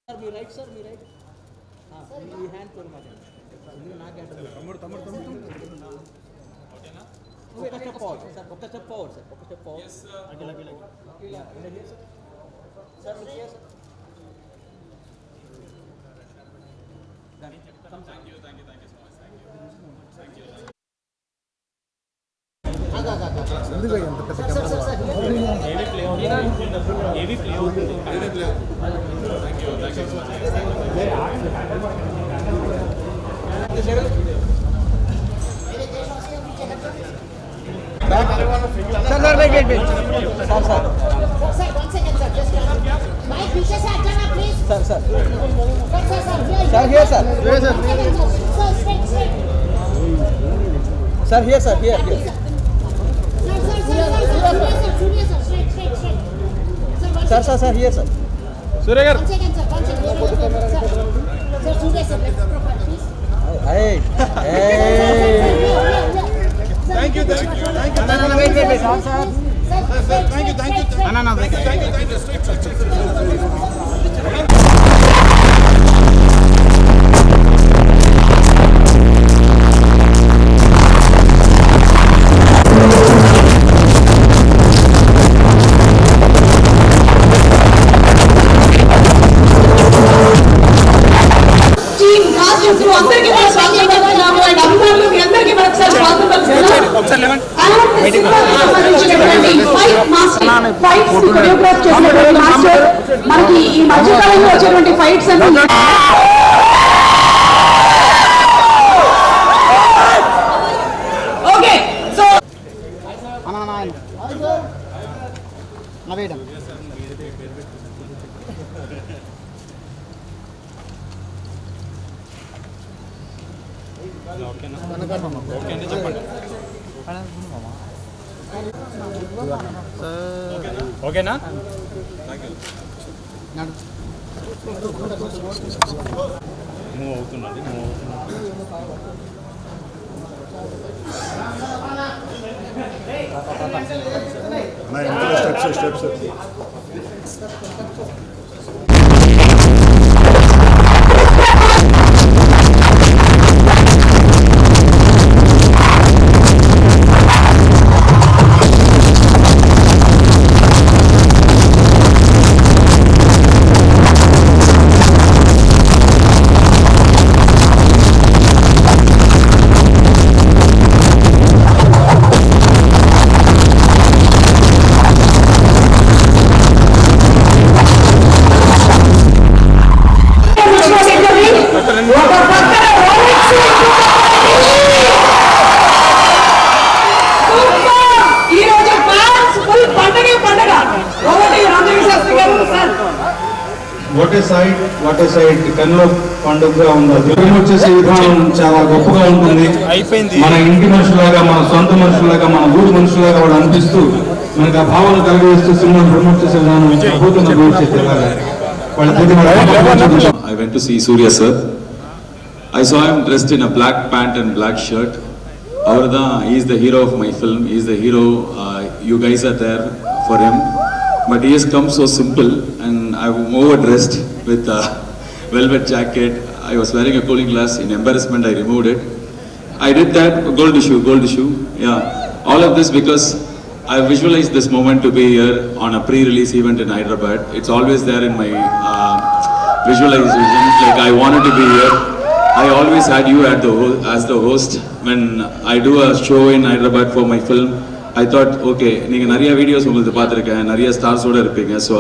Sir, me right, sir, me right. ఈ hand చూడ నాకే తమ్ముడు తమ్ముడు తమ్ముడు ఒక స్టెప్ ఫార్వర్డ్ సార్ ఒక స్టెప్ ఫార్వర్డ్ సార్ ఒక స్టెప్ ఫార్వర్డ్ అగిల అగిల ఇలా sir look here sir thank you so much thank you ఎందుకు ఎంత పెద్ద కెమెరా ఏవి ప్లే అవుతుంది thank you Sir, wait. Sir. Sir, 1 second, sir. Just my picture, sir. Turn up, please. Sir. Sir, here, sir. Here, sir. Sir, straight. Sir, here, sir. Here. Sir, here, sir. Surya, sir. 1 second, sir. 1 second. Sir, Surya, sir. Let's profile, please. Hey. Thank you. Wait. Sir, thank you. No. Thank you. మనకి ఈ మధ్యకాలంలో వచ్చేటువంటి fights అన్ని okay so ఓకేనా move అవుతున్నది steps what a side కన్నుల పండుగగా ఉంది. వచ్చేసే విధానం చాలా గొప్పగా ఉంటుంది. మన ఇంటి మనుషులాగా, మన సొంత మనుషులాగా, మన ఊరు మనుషులాగా వాడు అనిపిస్తూ మనకు ఆ భావన కలిగిస్తూ సినిమాను ప్రమోట్ చేసే విధానం అద్భుతంగా I went to see Surya sir. I saw him dressed in a black pant and black shirt. Avrada, he is the hero of my film. He is the hero. You guys are there for him. But he has come so simple, and I'm overdressed with a velvet jacket. I was wearing a cooling glass. In embarrassment, I removed it. I did that. Gold issue. Yeah. All of this because I visualized this moment to be here on a pre-release event in Hyderabad. It's always there in my visualization. Like I wanted to be here. I always had you as the host when I do a show in Hyderabad for my film. I thought, okay, நீங்கள் நிறைய videos உங்களுக்கு பார்த்துருக்கேன், நிறைய ஸ்டார்ஸோடு இருப்பீங்க. So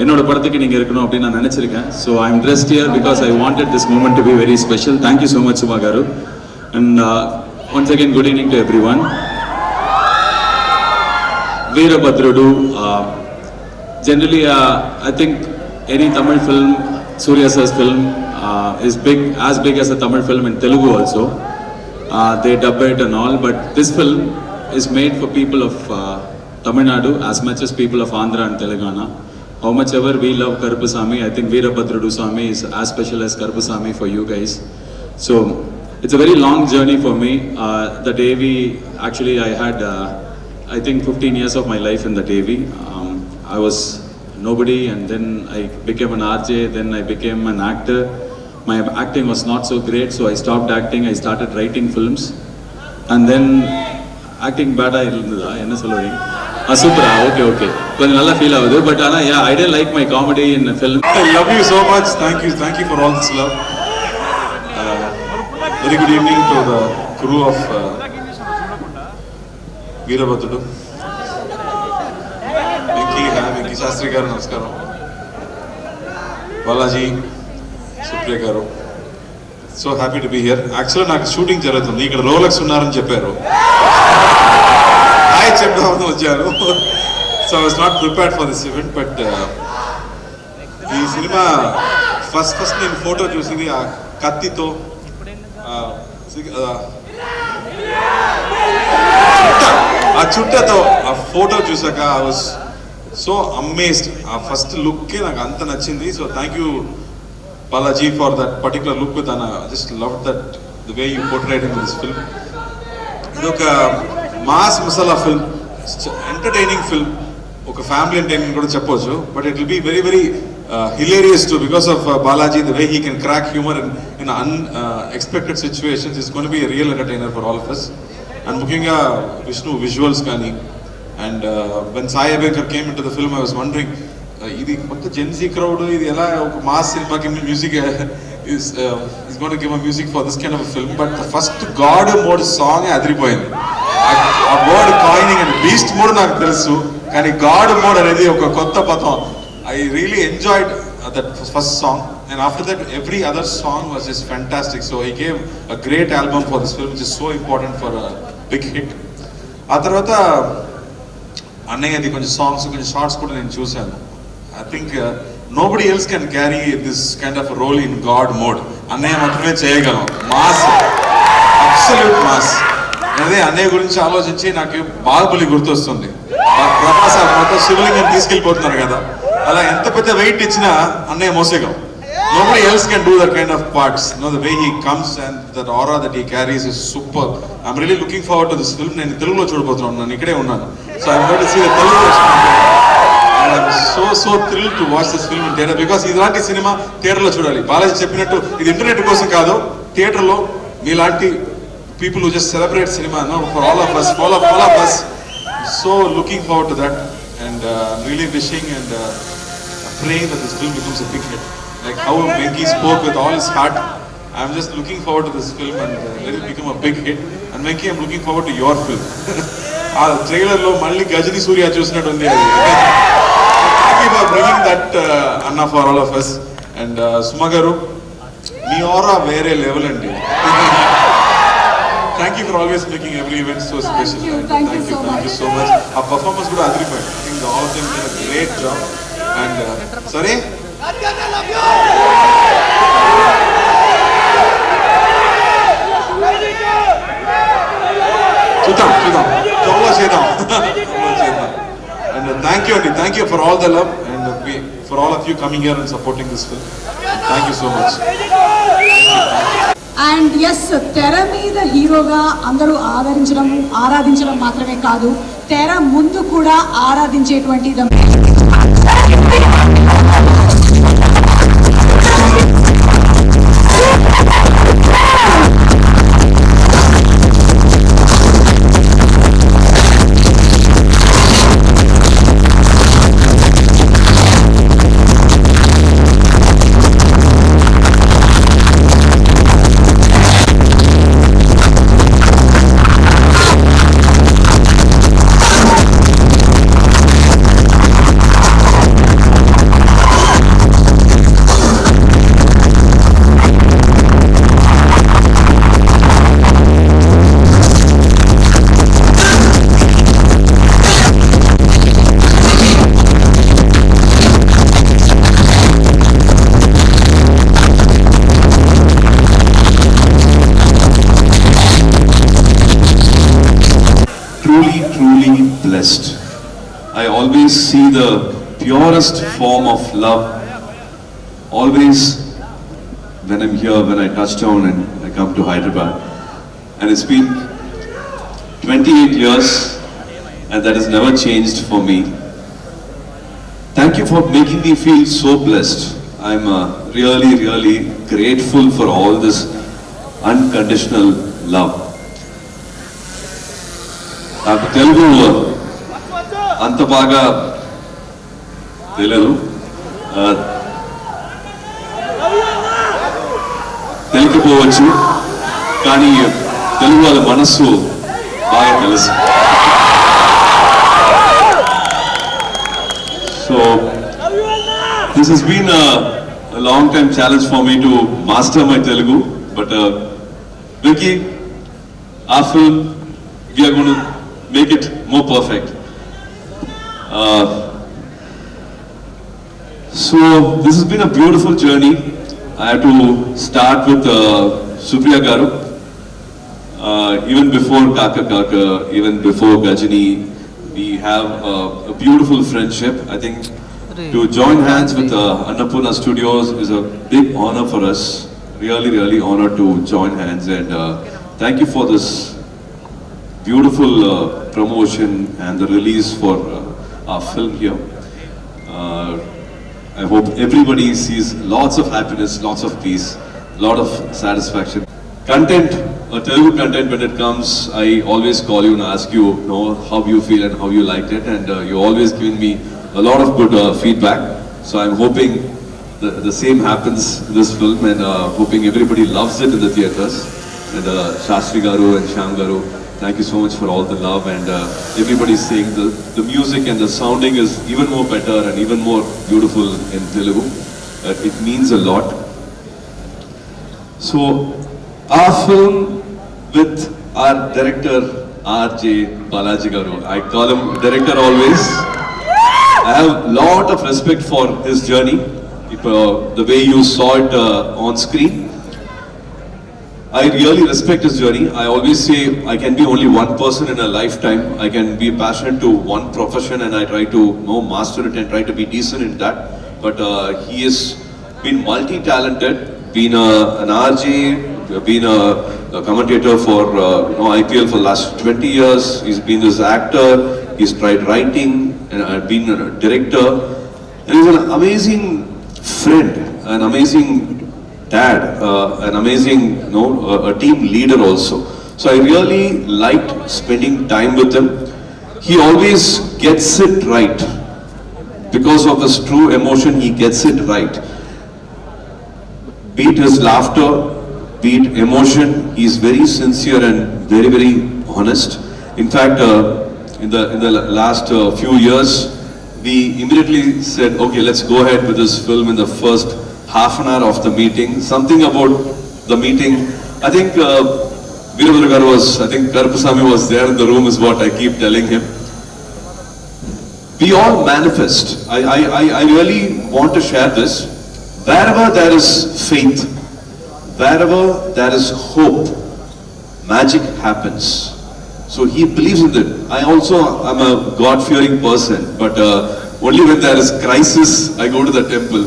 என்னோட படத்துக்கு நீங்கள் இருக்கணும் அப்படின்னு நான் நினச்சிருக்கேன். So I am dressed here because I wanted this moment to be very special. Thank you so much Suma garu. And once again good evening to everyone. Veerabhadrudu. Generally, I think any Tamil film, Surya sir's film, is as big as a Tamil film in Telugu also. They dub it and all, but this film is made for people of Tamil Nadu as much as people of Andhra and Telangana. How much ever we love Karupasamy, I think Veerabhadrudu Swami is as special as Karupasamy for you guys. So it's a very long journey for me. The AV, actually I had I think 15 years of my life in the AV. I was nobody, and then I became an RJ, then I became an actor. My acting was not so great, so I stopped acting. I started writing films, and then acting bad-ஆ இருந்ததா என்ன சொல்லுவீங்க? சூப்பரா, okay கொஞ்சம் நல்லா feel ஆகுது. But ஆனால் I didn't like my comedy in film. I love you so much. Thank you for all this love. Very good evening to the crew of Veerabhadrudu. Venki Shastri garu, namaskaram. Balaji, Supriya garu. So happy to be here. Actually, నాకు shooting జరుగుతుంది. ఇక్కడ Rolex ఉన్నారని చెప్పారు. Hi చెప్దామని వచ్చాను. So I was not prepared for this event, but ఈ సినిమా first నేను ఫోటో చూసింది ఆ కత్తితో ఆ చుట్టతో ఆ ఫోటో చూసాక ఐ వాజ్ సో అమేజ్డ్. ఆ ఫస్ట్ లుక్కే నాకు అంత నచ్చింది. So thank you Balaji for that particular look. With I just love that the way you portrait in this film. ఇది ఒక mass masala film, entertaining film, ఒక ఫ్యామిలీ ఎంటర్టైన్మెంట్ కూడా చెప్పొచ్చు. But it will be very very hilarious too because of Balaji, the way he can crack humor in unexpected situations. Is going to be a real entertainer for all of us. And mukhyenga Vishnu visuals kani, and when Sai Abekar came into the film, I was wondering idi motta Gen Z crowd idi ela oka mass cinema ki music is going to give a music for this kind of a film. But the first God mode song adripoyindi. A word coining and beast mode నాకు తెలుసు, కానీ God mode అనేది ఒక కొత్త పదం. I really enjoyed that first song, and after that every other song was just fantastic. So he gave a great album for this film, which is so important for a big hit. ఆ తర్వాత అన్నయ్యది కొంచెం songs, కొంచెం shorts కూడా నేను చూశాను. I think nobody else can carry this kind of a role in God mode. అన్నయ్య మాత్రమే చేయగలం. Mass, absolute mass. అదే అన్నయ్య గురించి ఆలోచించి నాకు బాహుబలి గుర్తొస్తుంది. ప్రభాస్ మొత్తం శివలింగం తీసుకెళ్ళిపోతున్నారు కదా, అలా ఎంత పెద్ద వెయిట్ ఇచ్చినా అన్నయ్య మోసేగం. Nobody else can do that kind of parts. The way he comes and that aura that he carries is super. I'm really looking forward to this film. నేను తెలుగులో చూడబోతున్నాను, నేను ఇక్కడే ఉన్నాను. So I'm going to see the Telugu version. And I'm so thrilled to watch this film in theater, because ఇలాంటి cinema థియేటర్లో చూడాలి. బాలాజీ చెప్పినట్టు ఇది ఇంటర్నెట్ కోసం కాదు, థియేటర్లో మీలాంటి people who just celebrate cinema, for all of us. So looking forward to that, and really wishing and praying that this film becomes a big hit. Like how Venki spoke with all his heart, I'm just looking forward to this film and let it become a big hit. And Venki, I'm looking forward to your film. ఆ trailer లో మళ్ళీ గజని సూర్య చూసినట్టు ఉంది అది. Thank you for bringing that Anna for all of us. And Suma garu, me aura వేరే level అండి. Thank you for always making every event so special. Thank you so much. Our performance కూడా అదిరిపోయింది. I think all of them did a great job. And sorry, చూద్దాం త్వరలో చేద్దాం. And thank you for all the love, and for all of you coming here and supporting this film. Thank you so much. And yes, తెర మీద హీరోగా అందరూ ఆరాధించడం మాత్రమే కాదు, తెర ముందు కూడా ఆరాధించేటువంటి truly blessed. I always see the purest form of love. Always when I'm here, when I touch down and I come to Hyderabad. And it's been 28 years and that has never changed for me. thank you for making me feel so blessed. I'm really, really grateful for all this unconditional love. నాకు తెలుగు అంత బాగా తెలియదు, తెలియకపోవచ్చు, కానీ తెలుగు వాళ్ళ మనస్సు బాగా తెలుసు. So this has been a long time challenge for me to master my Telugu, but Vicky, our film, we are going to make it more perfect. So this has been a beautiful journey. I have to start with Supriya Garu. Even before Kaka Kaka, even before Gajini, we have a beautiful friendship. I think to join hands with Annapurna Studios is a big honor for us. Really, really honored to join hands, and thank you for this beautiful promotion and the release for our film here. I hope everybody sees lots of happiness, lots of peace, lot of satisfaction. Content, Telugu content, when it comes, I always call you and ask you, how you feel and how you liked it, and you always given me a lot of good feedback. So I'm hoping the same happens in this film, and hoping everybody loves it in the theaters. And Shastri Garu and Shyam Garu, thank you so much for all the love, and everybody's saying the music and the sounding is even more better and even more beautiful in Telugu. It means a lot. So our film with our director R.J. Balaji Garu, I call him director always. I have a lot of respect for his journey, the way you saw it on screen. I really respect his journey. I always say I can be only one person in a lifetime. I can be passionate to one profession, and I try to master it and try to be decent in that. But he has been multi-talented, been an RJ, been a commentator for IPL for the last 20 years. He's been this actor. He's tried writing and been a director. And he's an amazing friend, an amazing dad, an amazing a team leader also. So I really liked spending time with him. He always gets it right. Because of his true emotion, he gets it right. Be it his laughter, be it emotion, he is very sincere and very, very honest. In fact, in the last few years, we immediately said, okay, let's go ahead with this film in the first half an hour of the meeting. Something about the meeting, I think Veerabhadra Garu Karupasamy was there in the room, is what I keep telling him. We all manifest. I really want to share this. Wherever there is faith, wherever there is hope, magic happens. So he believes in it. I also am a God-fearing person, but only when there is crisis, I go to the temple.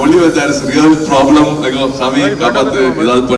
Only when there is real problem, I go, Swami,